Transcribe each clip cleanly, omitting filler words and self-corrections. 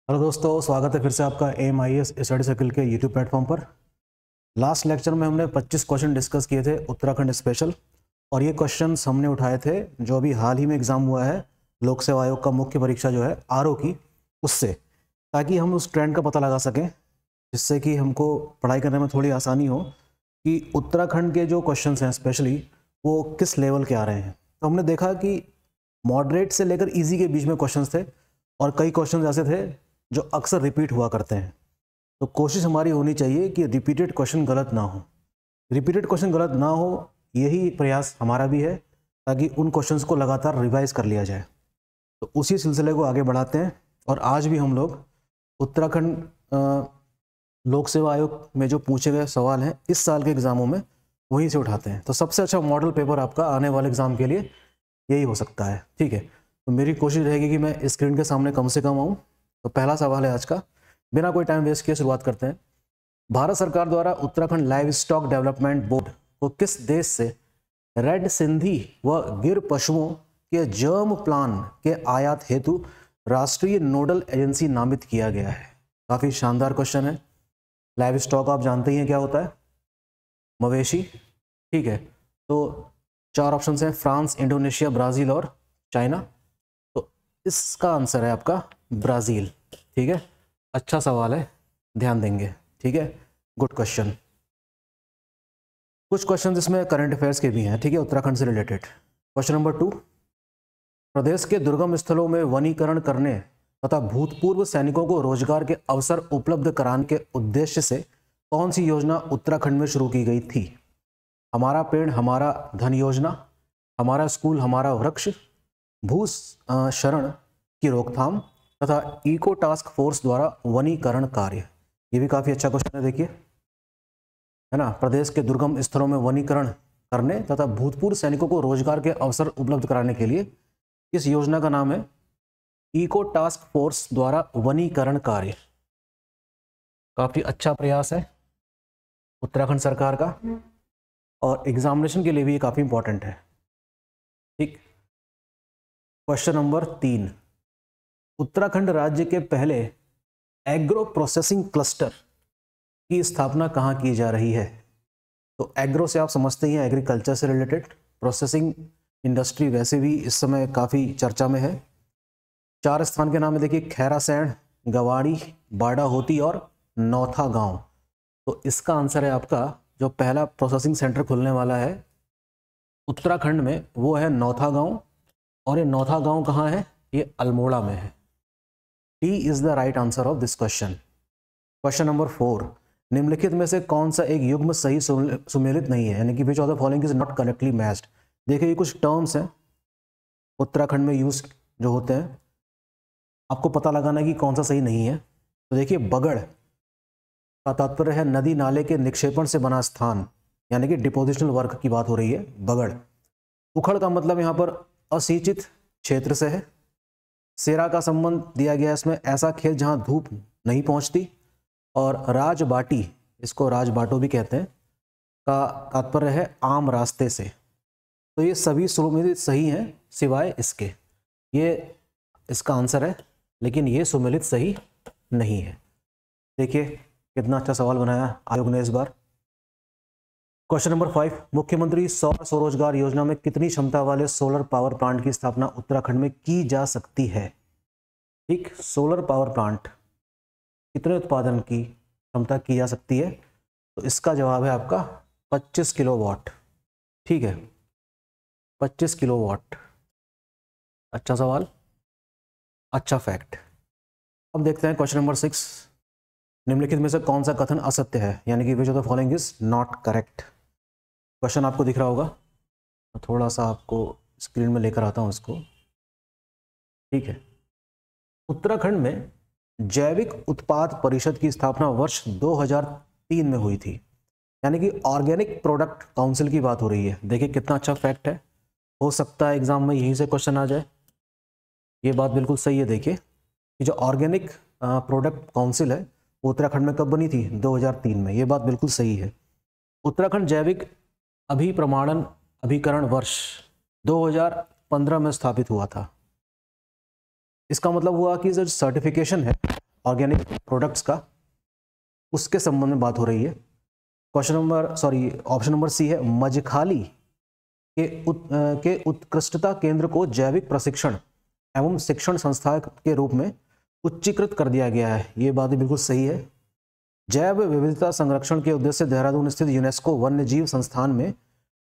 Hello दोस्तों, स्वागत है फिर से आपका AMIS स्टडी सर्कल के यूट्यूब प्लेटफॉर्म पर। लास्ट लेक्चर में हमने 25 क्वेश्चन डिस्कस किए थे उत्तराखंड स्पेशल, और ये क्वेश्चंस हमने उठाए थे जो अभी हाल ही में एग्ज़ाम हुआ है लोक सेवा आयोग का मुख्य परीक्षा जो है RO की, उससे, ताकि हम उस ट्रेंड का पता लगा सकें, जिससे कि हमको पढ़ाई करने में थोड़ी आसानी हो कि उत्तराखंड के जो क्वेश्चंस हैं स्पेशली वो किस लेवल के आ रहे हैं। तो हमने देखा कि मॉडरेट से लेकर ईजी के बीच में क्वेश्चंस थे, और कई क्वेश्चंस ऐसे थे जो अक्सर रिपीट हुआ करते हैं। तो कोशिश हमारी होनी चाहिए कि रिपीटेड क्वेश्चन गलत ना हो, रिपीटेड क्वेश्चन गलत ना हो, यही प्रयास हमारा भी है, ताकि उन क्वेश्चंस को लगातार रिवाइज कर लिया जाए। तो उसी सिलसिले को आगे बढ़ाते हैं, और आज भी हम लोग उत्तराखंड लोक सेवा आयोग में जो पूछे गए सवाल हैं इस साल के एग्जामों में, वहीं से उठाते हैं। तो सबसे अच्छा मॉडल पेपर आपका आने वाले एग्जाम के लिए यही हो सकता है, ठीक है। तो मेरी कोशिश रहेगी कि मैं स्क्रीन के सामने कम से कम आऊँ। तो पहला सवाल है आज का, बिना कोई टाइम वेस्ट किए शुरुआत करते हैं। भारत सरकार द्वारा Uttarakhand live stock development board को किस देश से रेड सिंधी व गिर पशुओं के जर्म प्लान के आयात हेतु राष्ट्रीय नोडल एजेंसी नामित किया गया है? काफ़ी शानदार क्वेश्चन है। लाइव स्टॉक आप जानते ही हैं क्या होता है, मवेशी, ठीक है। तो चार ऑप्शन हैं, फ्रांस, इंडोनेशिया, ब्राज़ील और चाइना। तो इसका आंसर है आपका ब्राज़ील, ठीक है। अच्छा सवाल है, ध्यान देंगे, ठीक है, गुड क्वेश्चन। कुछ क्वेश्चन इसमें करंट अफेयर्स के भी हैं, ठीक है, उत्तराखंड से रिलेटेड। क्वेश्चन नंबर 2, प्रदेश के दुर्गम स्थलों में वनीकरण करने तथा भूतपूर्व सैनिकों को रोजगार के अवसर उपलब्ध कराने के उद्देश्य से कौन सी योजना उत्तराखंड में शुरू की गई थी? हमारा पेड़ हमारा धन योजना, हमारा स्कूल हमारा वृक्ष, भू शरण की रोकथाम तथा इको टास्क फोर्स द्वारा वनीकरण कार्य। ये भी काफ़ी अच्छा क्वेश्चन है, देखिए, है ना। प्रदेश के दुर्गम स्थलों में वनीकरण करने तथा भूतपूर्व सैनिकों को रोजगार के अवसर उपलब्ध कराने के लिए इस योजना का नाम है इको टास्क फोर्स द्वारा वनीकरण कार्य। काफ़ी अच्छा प्रयास है उत्तराखंड सरकार का, और एग्जामिनेशन के लिए भी ये काफ़ी इंपॉर्टेंट है, ठीक। क्वेश्चन नंबर 3, उत्तराखंड राज्य के पहले एग्रो प्रोसेसिंग क्लस्टर की स्थापना कहाँ की जा रही है? तो एग्रो से आप समझते ही हैं एग्रीकल्चर से रिलेटेड, प्रोसेसिंग इंडस्ट्री वैसे भी इस समय काफ़ी चर्चा में है। 4 स्थान के नाम है, देखिए, खैरासैंण, गवाड़ी, बाड़ाहोती और नौथा गांव। तो इसका आंसर है आपका, जो पहला प्रोसेसिंग सेंटर खुलने वाला है उत्तराखंड में, वो है नौथा गांव। और ये नौथा गांव कहाँ है? ये अल्मोड़ा में है। D is the right answer of this question. Question number 4, निम्नलिखित में से कौन सा एक युग्म सही सुमेलित नहीं है, यानी कि which of the following is not correctly matched. देखिए, ये कुछ टर्म्स हैं उत्तराखंड में यूज जो होते हैं, आपको पता लगाना है कि कौन सा सही नहीं है। तो देखिए, बगड़ का तात्पर्य है नदी नाले के निक्षेपण से बना स्थान, यानी कि डिपोजिशनल वर्क की बात हो रही है, बगड़। उखड़ का मतलब यहाँ पर असिंचित क्षेत्र से है। सेरा का संबंध दिया गया है इसमें, ऐसा खेत जहाँ धूप नहीं पहुँचती। और राजबाटी, इसको राजबाटो भी कहते हैं, का तात्पर्य है आम रास्ते से। तो ये सभी सुमेलित सही हैं सिवाय इसके, ये इसका आंसर है, लेकिन ये सुमेलित सही नहीं है। देखिए कितना अच्छा सवाल बनाया आयोग ने इस बार। क्वेश्चन नंबर 5, मुख्यमंत्री सौर स्वरोजगार योजना में कितनी क्षमता वाले सोलर पावर प्लांट की स्थापना उत्तराखंड में की जा सकती है? ठीक, सोलर पावर प्लांट कितने उत्पादन की क्षमता की जा सकती है? तो इसका जवाब है आपका 25 किलोवाट, ठीक है, 25 किलोवाट। अच्छा सवाल, अच्छा फैक्ट। अब देखते हैं क्वेश्चन नंबर 6, निम्नलिखित में से कौन सा कथन असत्य है, यानी कि which of the following is not correct. Question आपको दिख रहा होगा, थोड़ा सा आपको स्क्रीन में लेकर आता हूं इसको, ठीक है। उत्तराखंड में जैविक उत्पाद परिषद की स्थापना वर्ष 2003 में हुई थी, यानी कि ऑर्गेनिक प्रोडक्ट काउंसिल की बात हो रही है। देखिए कितना अच्छा फैक्ट है, हो सकता है एग्जाम में यहीं से क्वेश्चन आ जाए। ये बात बिल्कुल सही है। देखिए कि जो ऑर्गेनिक प्रोडक्ट काउंसिल है वो उत्तराखंड में कब बनी थी? 2003 में। ये बात बिल्कुल सही है। उत्तराखंड जैविक अभिप्रमाणन अभिकरण वर्ष 2015 में स्थापित हुआ था। इसका मतलब हुआ कि जो सर्टिफिकेशन है ऑर्गेनिक प्रोडक्ट्स का, उसके संबंध में बात हो रही है। ऑप्शन नंबर सी है मजखाली के उत्कृष्टता केंद्र को जैविक प्रशिक्षण एवं शिक्षण संस्था के रूप में उच्चीकृत कर दिया गया है। ये बात भी बिल्कुल सही है। जैव विविधता संरक्षण के उद्देश्य से देहरादून स्थित यूनेस्को वन्य जीव संस्थान में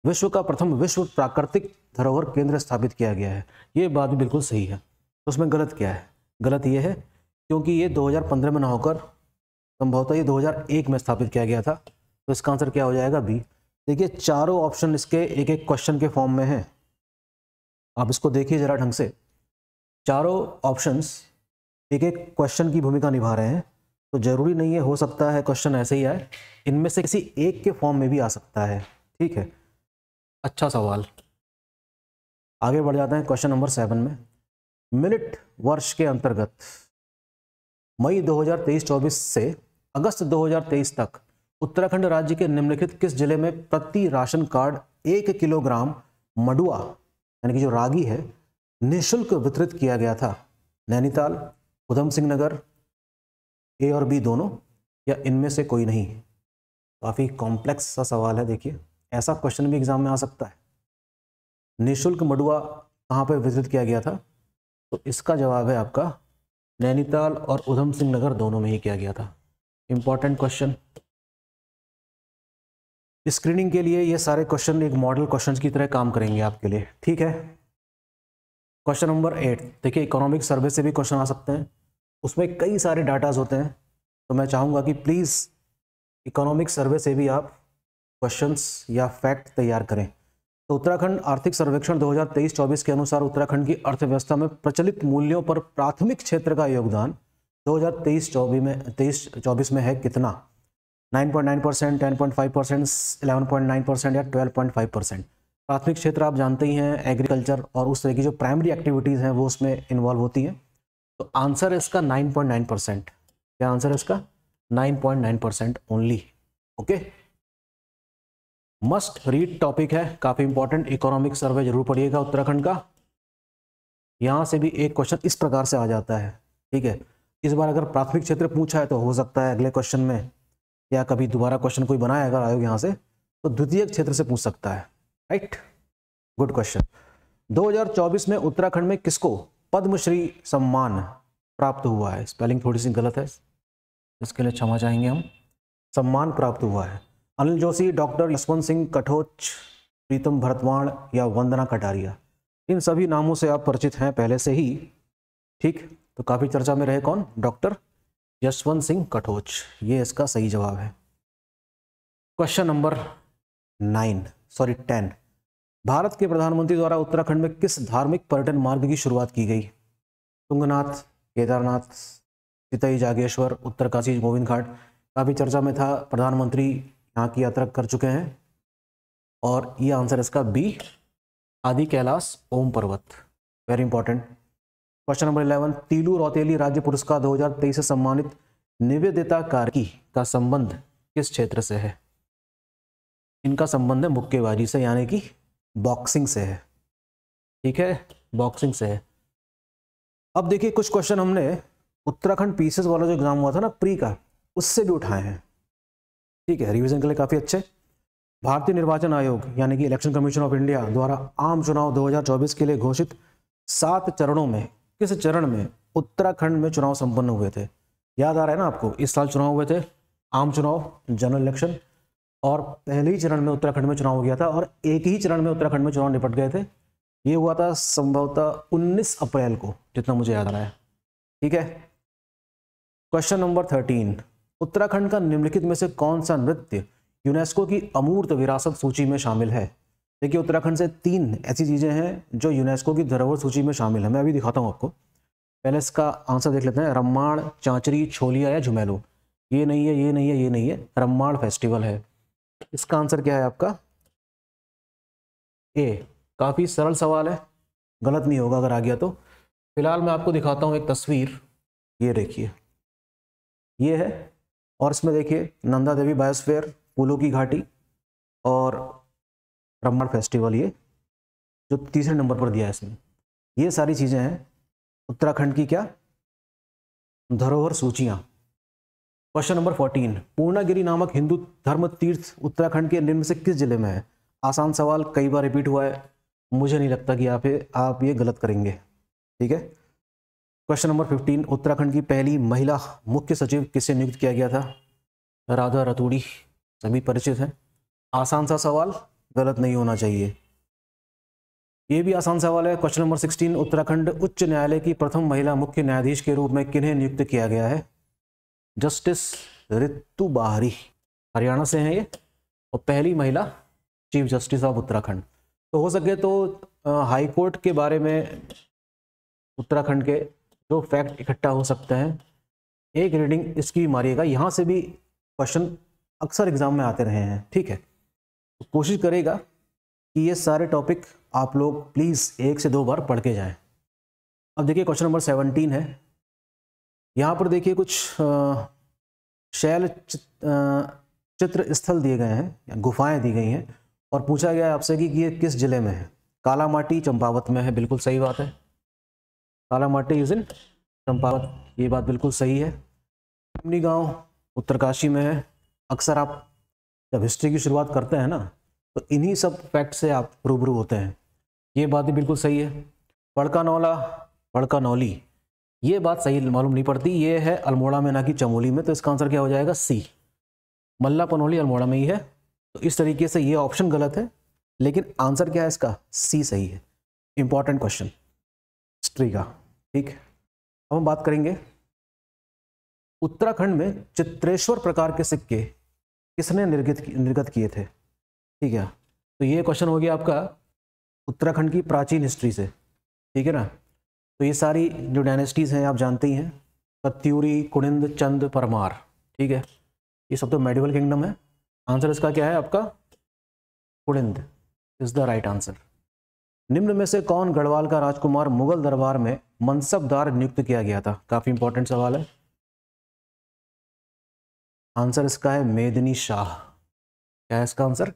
विश्व का प्रथम विश्व प्राकृतिक धरोहर केंद्र स्थापित किया गया है। ये बात भी बिल्कुल सही है। तो उसमें गलत क्या है? गलत ये है क्योंकि ये 2015 में ना होकर संभवतः ये 2001 में स्थापित किया गया था। तो इसका आंसर क्या हो जाएगा? बी। देखिए चारों ऑप्शन इसके एक एक क्वेश्चन के फॉर्म में है, आप इसको देखिए जरा ढंग से। चारों ऑप्शंस एक एक क्वेश्चन की भूमिका निभा रहे हैं, तो जरूरी नहीं है, हो सकता है क्वेश्चन ऐसे ही आए, इनमें से किसी एक के फॉर्म में भी आ सकता है। ठीक है, अच्छा सवाल। आगे बढ़ जाते हैं क्वेश्चन नंबर 7 में। मिलिट वर्ष के अंतर्गत मई 2023-24 से अगस्त 2023 तक उत्तराखंड राज्य के निम्नलिखित किस जिले में प्रति राशन कार्ड 1 किलोग्राम मडुआ यानी कि जो रागी है निःशुल्क वितरित किया गया था? नैनीताल, उधम सिंह नगर, ए और बी दोनों, या इनमें से कोई नहीं? काफ़ी कॉम्प्लेक्स सा सवाल है। देखिए ऐसा क्वेश्चन भी एग्जाम में आ सकता है। निःशुल्क मडुआ कहाँ पर वितरित किया गया था? तो इसका जवाब है आपका नैनीताल और उधम सिंह नगर दोनों में ही किया गया था। Important question. स्क्रीनिंग के लिए ये सारे क्वेश्चन एक मॉडल क्वेश्चन की तरह काम करेंगे आपके लिए। ठीक है, क्वेश्चन नंबर 8। देखिए इकोनॉमिक सर्वे से भी क्वेश्चन आ सकते हैं, उसमें कई सारे डाटाज होते हैं, तो मैं चाहूँगा कि प्लीज़ इकोनॉमिक सर्वे से भी आप क्वेश्चंस या फैक्ट तैयार करें। तो उत्तराखंड आर्थिक सर्वेक्षण 2023-24 के अनुसार उत्तराखंड की अर्थव्यवस्था में प्रचलित मूल्यों पर प्राथमिक क्षेत्र का योगदान 2023-24 में है कितना? 9.9%, 10.5%, 11.9% या 12.5%? प्राथमिक क्षेत्र आप जानते ही हैं, एग्रीकल्चर और उस तरह की जो प्राइमरी एक्टिविटीज़ हैं वो उसमें इन्वॉल्व होती हैं। तो आंसर है इसका 9.9%। क्या आंसर है इसका? 9.9% only. Okay, must read topic है, काफ़ी इंपॉर्टेंट। इकोनॉमिक सर्वे जरूर पढ़िएगा उत्तराखंड का। यहाँ से भी एक क्वेश्चन इस प्रकार से आ जाता है। ठीक है, इस बार अगर प्राथमिक क्षेत्र पूछा है तो हो सकता है अगले क्वेश्चन में या कभी दोबारा क्वेश्चन कोई बनाया अगर आयोग यहाँ से, तो द्वितीय क्षेत्र से पूछ सकता है। Right, good question. 2024 में उत्तराखंड में किसको पद्मश्री सम्मान प्राप्त हुआ है? स्पेलिंग थोड़ी सी गलत है, इसके लिए क्षमा चाहेंगे हम। सम्मान प्राप्त हुआ है अनिल जोशी, डॉक्टर यशवंत सिंह कठोच, प्रीतम भरतवाण या वंदना कटारिया। इन सभी नामों से आप परिचित हैं पहले से ही। ठीक, तो काफी चर्चा में रहे कौन? डॉक्टर यशवंत सिंह कठोच। ये इसका सही जवाब है। Question number 10। भारत के प्रधानमंत्री द्वारा उत्तराखंड में किस धार्मिक पर्यटन मार्ग की शुरुआत की गई? तुंगनाथ, केदारनाथ, चितई जागेश्वर, उत्तरकाशी, गोविंद घाट। काफी चर्चा में था, प्रधानमंत्री यहाँ की यात्रा कर चुके हैं और ये आंसर इसका बी, आदि कैलाश ओम पर्वत। Very important. Question number 11। Teelu Rauteli राज्य पुरस्कार 2023 से सम्मानित निवेदिता कार्की का संबंध किस क्षेत्र से है? इनका संबंध है मुक्केबाजी से, यानी कि बॉक्सिंग से है। ठीक है, बॉक्सिंग से है। अब देखिए कुछ क्वेश्चन हमने उत्तराखंड पीसेस वाला जो एग्जाम हुआ था ना प्री का, उससे भी उठाए हैं। ठीक है, रिवीजन के लिए काफी अच्छे। भारतीय निर्वाचन आयोग यानी कि इलेक्शन कमीशन ऑफ इंडिया द्वारा आम चुनाव 2024 के लिए घोषित 7 चरणों में किस चरण में उत्तराखंड में चुनाव संपन्न हुए थे? याद आ रहा है ना आपको, इस साल चुनाव हुए थे, आम चुनाव, जनरल इलेक्शन, और पहले ही चरण में उत्तराखंड में चुनाव हो गया था और एक ही चरण में उत्तराखंड में चुनाव निपट गए थे। ये हुआ था संभवतः 19 अप्रैल को, जितना मुझे याद आ रहा है। ठीक है, क्वेश्चन नंबर 13। उत्तराखंड का निम्नलिखित में से कौन सा नृत्य यूनेस्को की अमूर्त विरासत सूची में शामिल है? देखिए उत्तराखंड से 3 ऐसी चीजें हैं जो यूनेस्को की धरोहर सूची में शामिल है। मैं अभी दिखाता हूँ आपको, पहले इसका आंसर देख लेते हैं। रम्माण, चांचरी, छोलिया या झुमेलो। ये नहीं है, ये नहीं है, ये नहीं है, रम्माण फेस्टिवल है। इसका आंसर क्या है आपका? ए। काफी सरल सवाल है, गलत नहीं होगा अगर आ गया तो। फिलहाल मैं आपको दिखाता हूँ एक तस्वीर, ये देखिए, ये है, और इसमें देखिए नंदा देवी बायोस्फीयर, फूलों की घाटी और रम्माण फेस्टिवल, ये जो तीसरे नंबर पर दिया है इसमें। ये सारी चीजें हैं उत्तराखंड की क्या धरोहर सूचियां। क्वेश्चन नंबर 14, पूर्णागिरि नामक हिंदू धर्म तीर्थ उत्तराखंड के निम्न से किस जिले में है? आसान सवाल, कई बार रिपीट हुआ है, मुझे नहीं लगता कि आप ये गलत करेंगे। ठीक है। क्वेश्चन नंबर 15, उत्तराखंड की पहली महिला मुख्य सचिव किसे नियुक्त किया गया था? राधा रतूड़ी, सभी परिचित हैं। आसान सा सवाल, गलत नहीं होना चाहिए। ये भी आसान सवाल है। क्वेश्चन नंबर 16, उत्तराखंड उच्च न्यायालय की प्रथम महिला मुख्य न्यायाधीश के रूप में किन्हें नियुक्त किया गया है? जस्टिस रितु बाहरी, हरियाणा से हैं ये, और पहली महिला चीफ जस्टिस ऑफ उत्तराखंड। तो हो सके तो हाई कोर्ट के बारे में उत्तराखंड के जो फैक्ट इकट्ठा हो सकते हैं, एक रीडिंग इसकी मारिएगा। यहाँ से भी क्वेश्चन अक्सर एग्जाम में आते रहे हैं। ठीक है, तो कोशिश करेगा कि ये सारे टॉपिक आप लोग प्लीज़ 1 से 2 बार पढ़ के जाएं। अब देखिए क्वेश्चन नंबर 17 है। यहाँ पर देखिए कुछ शैल चित्र स्थल दिए गए हैं या गुफाएं दी गई हैं और पूछा गया है आपसे कि ये किस जिले में है? कालामाटी चंपावत में है, बिल्कुल सही बात है। कालामाटी इज इन चंपावत, ये बात बिल्कुल सही है। टिमनी गांव उत्तरकाशी में है। अक्सर आप जब हिस्ट्री की शुरुआत करते हैं ना, तो इन्हीं सब फैक्ट से आप रूबरू होते हैं। ये बात भी बिल्कुल सही है। पड़कानौला, पड़कानौली, ये बात सही मालूम नहीं पड़ती, ये है अल्मोड़ा में ना कि चमोली में, तो इसका आंसर क्या हो जाएगा? सी। मल्ला पनौली अल्मोड़ा में ही है, तो इस तरीके से ये ऑप्शन गलत है, लेकिन आंसर क्या है इसका? सी सही है। इंपॉर्टेंट क्वेश्चन हिस्ट्री का। ठीक, अब हम बात करेंगे उत्तराखंड में चित्रेश्वर प्रकार के सिक्के किसने निर्गत किए थे? ठीक है, तो ये क्वेश्चन हो गया आपका उत्तराखंड की प्राचीन हिस्ट्री से। ठीक है ना, तो ये सारी जो डायनेस्टीज़ हैं आप जानते ही हैं, कत्यूरी, कुनिंद, चंद, परमार। ठीक है, ये सब तो मेडिवल किंगडम है। आंसर इसका क्या है आपका? कुनिंद इज द राइट आंसर। निम्न में से कौन गढ़वाल का राजकुमार मुगल दरबार में मनसबदार नियुक्त किया गया था? काफी इंपॉर्टेंट सवाल है। आंसर इसका है मेदिनी शाह। क्या है इसका answer?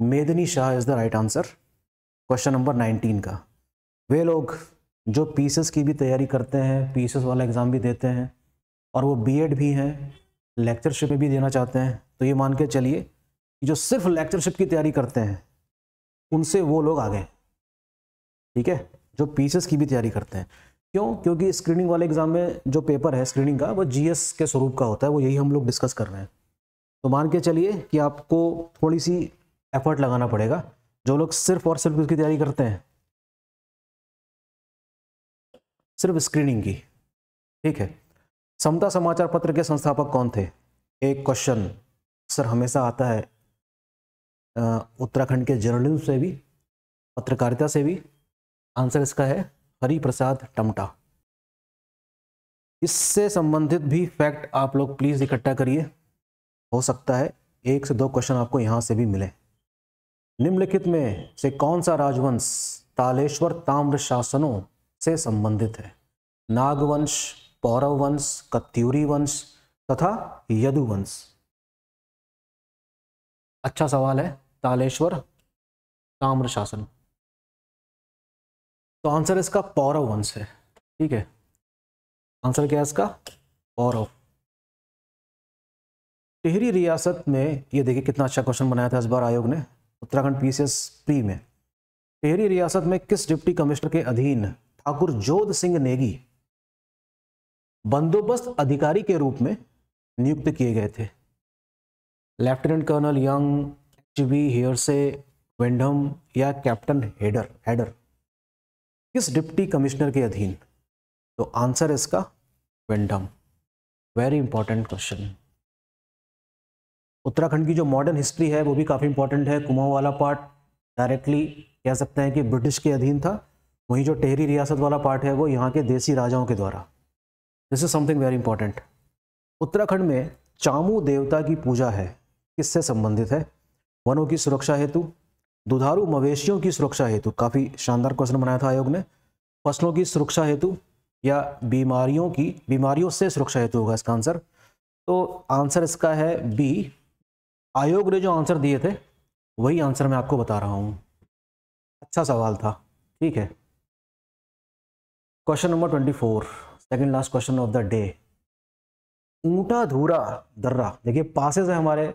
Medini Shah is the right answer question number 19 का। वे लोग जो पीसेस की भी तैयारी करते हैं, पीसेस वाला एग्ज़ाम भी देते हैं, और वो बीएड भी हैं, लेक्चरशिप भी देना चाहते हैं, तो ये मान के चलिए कि जो सिर्फ लेक्चरशिप की तैयारी करते हैं उनसे वो लोग आ गए। ठीक है, जो पीसेस की भी तैयारी करते हैं। क्यों? क्योंकि स्क्रीनिंग वाले एग्ज़ाम में जो पेपर है स्क्रीनिंग का, वो जीएस के स्वरूप का होता है, वो यही हम लोग डिस्कस कर रहे हैं। तो मान के चलिए कि आपको थोड़ी सी एफर्ट लगाना पड़ेगा। जो लोग सिर्फ और सिर्फ उसकी तैयारी करते हैं, सिर्फ स्क्रीनिंग की। ठीक है, समता समाचार पत्र के संस्थापक कौन थे? एक क्वेश्चन सर हमेशा आता है उत्तराखंड के जर्नलिज्म से भी, पत्रकारिता से भी। आंसर इसका है हरि प्रसाद टमटा। इससे संबंधित भी फैक्ट आप लोग प्लीज इकट्ठा करिए, हो सकता है 1 से 2 क्वेश्चन आपको यहां से भी मिले। निम्नलिखित में से कौन सा राजवंश तालेश्वर ताम्र शासनों से संबंधित है? नागवंश, पौरव वंश, कत्यूरी वंश तथा यदुवंश। अच्छा सवाल है। तालेश्वर ताम्र शासन, तो आंसर इसका पौरव वंश है। ठीक है, आंसर क्या है इसका? पौरव। टिहरी रियासत में, ये देखिए कितना अच्छा क्वेश्चन बनाया था इस बार आयोग ने उत्तराखंड पीसीएस प्री में। टिहरी रियासत में किस डिप्टी कमिश्नर के अधीन ठाकुर जोध सिंह नेगी बंदोबस्त अधिकारी के रूप में नियुक्त किए गए थे? Lieutenant colonel Young, HV Hearsey, वेंडम या कैप्टन हेडर? किस डिप्टी कमिश्नर के अधीन? तो आंसर इसका वेंडम। Very important question. उत्तराखंड की जो मॉडर्न हिस्ट्री है वो भी काफ़ी इंपॉर्टेंट है। कुमाऊं वाला पार्ट डायरेक्टली कह सकते हैं कि ब्रिटिश के अधीन था, वहीं जो टिहरी रियासत वाला पार्ट है वो यहाँ के देसी राजाओं के द्वारा। This is something very important. Uttarakhand में चामू देवता की पूजा है, किससे संबंधित है? वनों की सुरक्षा हेतु, दुधारू मवेशियों की सुरक्षा हेतु, काफ़ी शानदार क्वेश्चन बनाया था आयोग ने, फसलों की सुरक्षा हेतु या बीमारियों से सुरक्षा हेतु होगा इसका आंसर। तो आंसर इसका है बी। आयोग ने जो आंसर दिए थे वही आंसर मैं आपको बता रहा हूं। अच्छा सवाल था। ठीक है, question number 24, second last question of the day. Unta Dhura दर्रा। देखिए पासेस है हमारे,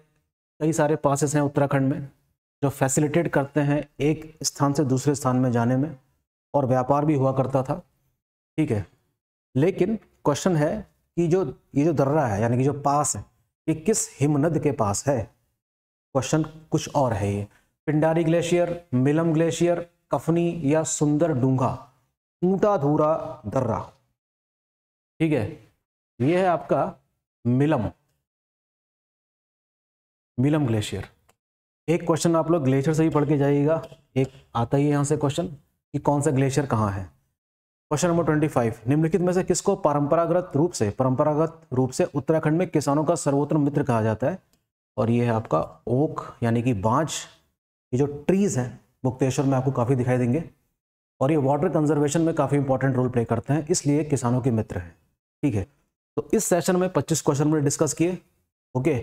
कई सारे पासेस हैं उत्तराखंड में जो फैसिलिटेट करते हैं एक स्थान से दूसरे स्थान में जाने में, और व्यापार भी हुआ करता था, ठीक है। लेकिन क्वेश्चन है कि ये जो दर्रा है यानी कि जो पास है ये किस हिमनद के पास है। क्वेश्चन कुछ और है ये, पिंडारी ग्लेशियर, मिलम ग्लेशियर, कफनी या सुंदर डूंगा। ऊंटा धूरा दर्रा, ठीक है, ये है आपका मिलम ग्लेशियर। एक क्वेश्चन आप लोग ग्लेशियर से ही पढ़ के जाइएगा, एक आता ही है यहाँ से क्वेश्चन कि कौन सा ग्लेशियर कहाँ है। क्वेश्चन नंबर 25, निम्नलिखित में से किसको परंपरागत रूप से उत्तराखंड में किसानों का सर्वोत्तम मित्र कहा जाता है। और ये है आपका ओक यानी कि बांज। ये जो ट्रीज हैं मुक्तेश्वर में आपको काफ़ी दिखाई देंगे, और ये वाटर कंजर्वेशन में काफ़ी इंपॉर्टेंट रोल प्ले करते हैं, इसलिए किसानों के मित्र हैं, ठीक है। तो इस सेशन में 25 क्वेश्चन में डिस्कस किए, ओके।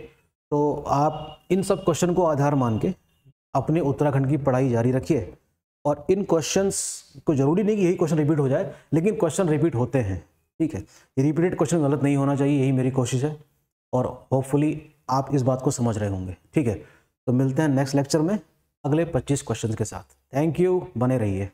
तो आप इन सब क्वेश्चन को आधार मान के अपने उत्तराखंड की पढ़ाई जारी रखिए, और इन क्वेश्चंस को जरूरी नहीं कि यही क्वेश्चन रिपीट हो जाए, लेकिन क्वेश्चन रिपीट होते हैं, ठीक है। ये रिपीटेड क्वेश्चन गलत नहीं होना चाहिए, यही मेरी कोशिश है, और होपफुली आप इस बात को समझ रहे होंगे, ठीक है। तो मिलते हैं नेक्स्ट लेक्चर में अगले 25 क्वेश्चन के साथ। थैंक यू, बने रहिए।